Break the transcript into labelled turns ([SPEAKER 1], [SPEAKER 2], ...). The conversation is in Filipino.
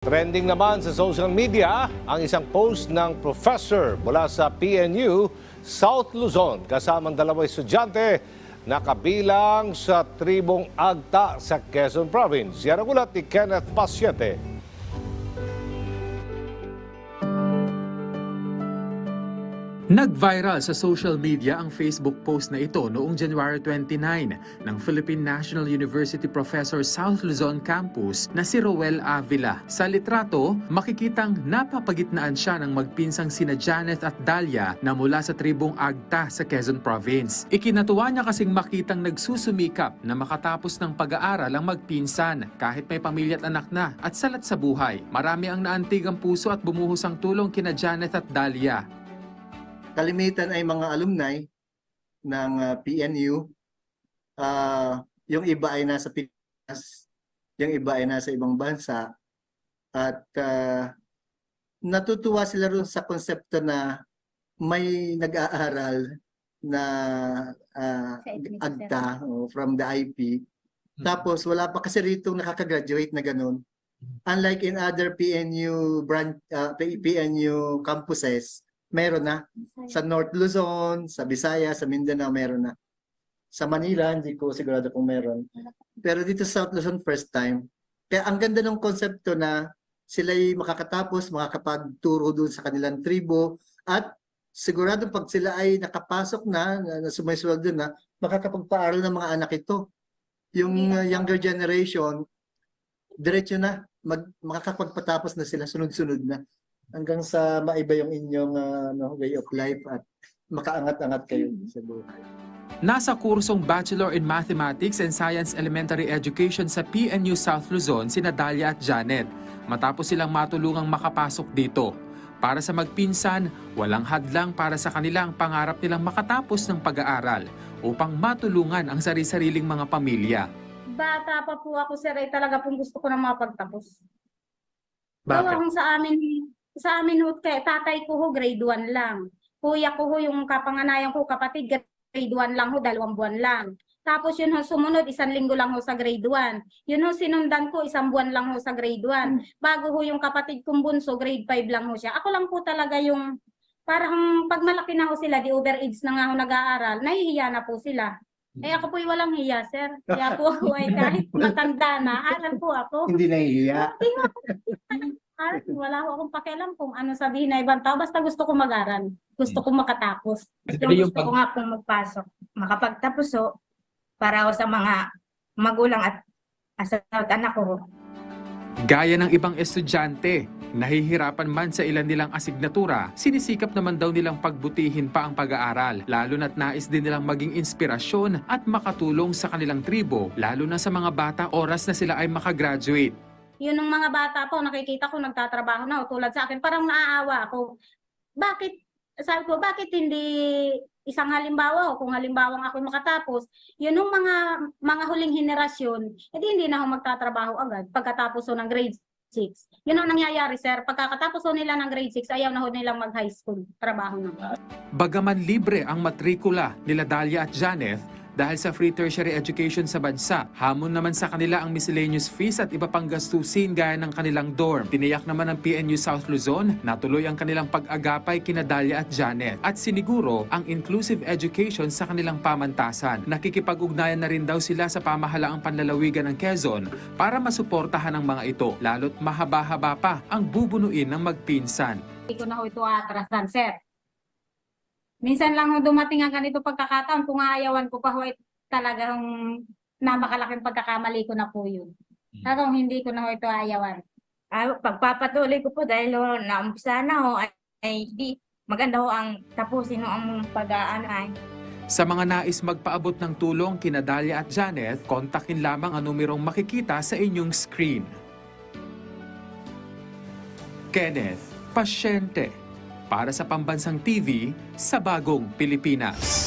[SPEAKER 1] Trending naman sa social media ang isang post ng professor mula sa PNU South Luzon kasamang dalawang estudyante na kabilang sa tribong Agta sa Quezon Province. Yan ang ulat ni Kenneth Pasyete.
[SPEAKER 2] Nag-viral sa social media ang Facebook post na ito noong January 29 ng Philippine National University Professor South Luzon Campus na si Roel Avila. Sa litrato, makikitang napapagitnaan siya ng magpinsang sina Janeth at Dalia na mula sa tribong Agta sa Quezon Province. Ikinatuwa niya kasing makitang nagsusumikap na makatapos ng pag-aaral ang magpinsan kahit may pamilya at anak na at salat sa buhay. Marami ang naantig ang puso at bumuhos ang tulong kina Janeth at Dalia.
[SPEAKER 3] Kalimitan ay mga alumni ng PNU. Yung iba ay nasa Pilipinas, yung iba ay nasa ibang bansa. At natutuwa sila rin sa konsepto na may nag-aaral na Agta from the IP. Tapos wala pa kasi rito nakaka-graduate na ganun. Unlike in other PNU PNU campuses, meron na. Sa North Luzon, sa Visayas, sa Mindanao, meron na. Sa Manila, hindi ko sigurado kung meron. Pero dito sa South Luzon, first time. Kaya ang ganda ng konsepto na sila'y makakatapos, makakapagturo doon sa kanilang tribo, at sigurado pag sila ay nakapasok na sumaysweldo na, makakapagpaaral ng mga anak ito. Yung younger generation, diretso na, makakapagpatapos na sila, sunod-sunod na. Hanggang sa maiba yung inyong way of life at makaangat-angat kayo sa buhay.
[SPEAKER 2] Nasa kursong Bachelor in Mathematics and Science Elementary Education sa PNU South Luzon sina Dalia at Janet matapos silang matulungang makapasok dito. Para sa magpinsan, walang hadlang para sa kanilang pangarap nilang makatapos ng pag-aaral upang matulungan ang sari-sariling mga pamilya.
[SPEAKER 4] Bata pa po ako, sir, ay talaga pong gusto ko na mapagtapos.
[SPEAKER 2] Bakit?
[SPEAKER 4] Kung sa amin ho, tatay ko ho, grade 1 lang. Kuya ko ho, yung kapanganayan ko, kapatid, grade 1 lang ho, 2 buwan lang. Tapos yun ho, sumunod, 1 linggo lang ho sa grade 1. Yun ho, sinundan ko, 1 buwan lang ho sa grade 1. Bago ho yung kapatid kong bunso, grade 5 lang ho siya. Ako lang po talaga yung, parang pag malaki na ho sila, di overage na nga ho nag-aaral, nahihiya na po sila. Eh ako po'y walang hiya, sir. Kaya po ako ay kahit matanda na, aral po ako.
[SPEAKER 3] Hindi nahihiya.
[SPEAKER 4] Wala ko akong pakialam kung ano sabihin na ibang tao. Basta gusto ko mag-aral. Gusto ko makatapos. Gusto ko nga pong magpasok. Makapagtapos ho, para ho sa mga magulang at anak ko.
[SPEAKER 2] Gaya ng ibang estudyante, nahihirapan man sa ilan nilang asignatura, sinisikap naman daw nilang pagbutihin pa ang pag-aaral, lalo na't nais din nilang maging inspirasyon at makatulong sa kanilang tribo, lalo na sa mga bata oras na sila ay makagraduate.
[SPEAKER 4] Yun ng mga bata po, nakikita ko nagtatrabaho na tulad sa akin, parang naaawa ako. Bakit, sabi ko, bakit hindi isang halimbawa kung halimbawang ako makatapos, yun ng mga huling henerasyon, hindi na ako magtatrabaho agad pagkatapos ng grade 6. Yun ang nangyayari, sir. Pagkatapos nila ng grade 6, ayaw na nilang mag-high school. Trabaho na.
[SPEAKER 2] Bagaman libre ang matrikula nila Dalia at Janeth, dahil sa free tertiary education sa bansa, hamon naman sa kanila ang miscellaneous fees at iba pang gastusin gaya ng kanilang dorm. Tiniyak naman ng PNU South Luzon na tuloy ang kanilang pag-agapay kina Dalia at Janet at siniguro ang inclusive education sa kanilang pamantasan. Nakikipag-ugnayan na rin daw sila sa pamahalaang panlalawigan ng Quezon para masuportahan ang mga ito, lalo't mahaba-haba pa ang bubunuin ng magpinsan.
[SPEAKER 4] Hindi ko na ho ito atrasan, sir. Minsan lang ho dumating ang ganito pagkakataon, kung aayawan ko pa ho, talagang napakalaking pagkakamali ko na po yun. Talagang hindi ko na ho ito aayawan.
[SPEAKER 5] Pagpapatuloy ko po dahil naumpisa na ho, ay di maganda ho ang tapusin ho ang pag-aanay.
[SPEAKER 2] Sa mga nais magpaabot ng tulong kina Dalia at Janeth, kontakin lamang ang numerong makikita sa inyong screen. Kenneth Pasyente para sa Pambansang TV sa Bagong Pilipinas.